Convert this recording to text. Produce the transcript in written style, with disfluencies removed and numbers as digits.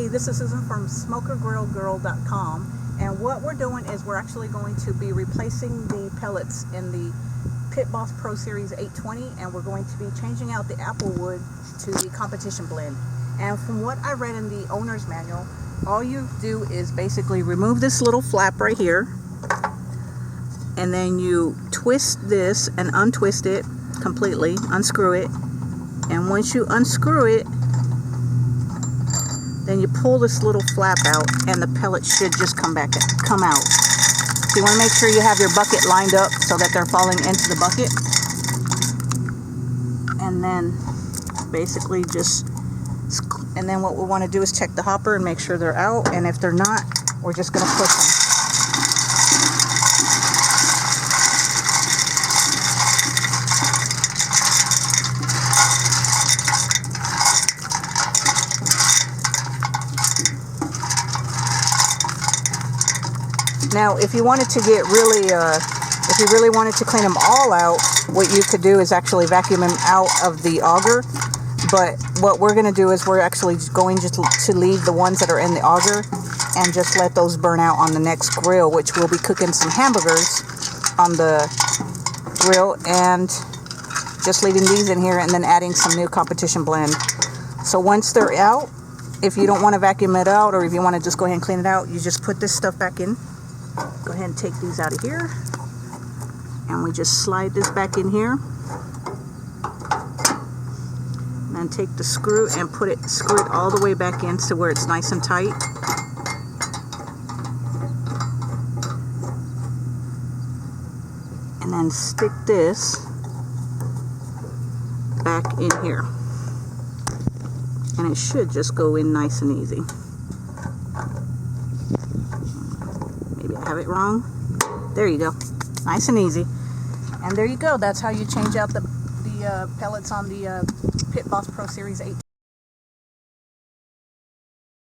Hey, this is Susan from SmokerGrillGirl.com, and what we're doing is we're actually going to be replacing the pellets in the Pit Boss Pro Series 820, and we're going to be changing out the apple wood to the competition blend. And from what I read in the owner's manual, all you do is basically remove this little flap right here, and then you twist this and untwist it completely, unscrew it, and once you unscrew it, then you pull this little flap out and the pellet should just come out. So you want to make sure you have your bucket lined up so that they're falling into the bucket. And then basically and then what we want to do is check the hopper and make sure they're out, and if they're not, we're just going to push them. Now, if you wanted to get if you really wanted to clean them all out, what you could do is actually vacuum them out of the auger. But what we're going to do is we're actually going just to leave the ones that are in the auger and just let those burn out on the next grill, which we'll be cooking some hamburgers on the grill, and just leaving these in here and then adding some new competition blend. So once they're out, if you don't want to vacuum it out, or if you want to just go ahead and clean it out, you just put this stuff back in. Go ahead and take these out of here, and we just slide this back in here, and then take the screw and screw it all the way back in to where it's nice and tight. And then stick this back in here, and it should just go in nice and easy. Maybe I have it wrong. There you go. Nice and easy. And there you go. That's how you change out the pellets on the Pit Boss Pro Series 8.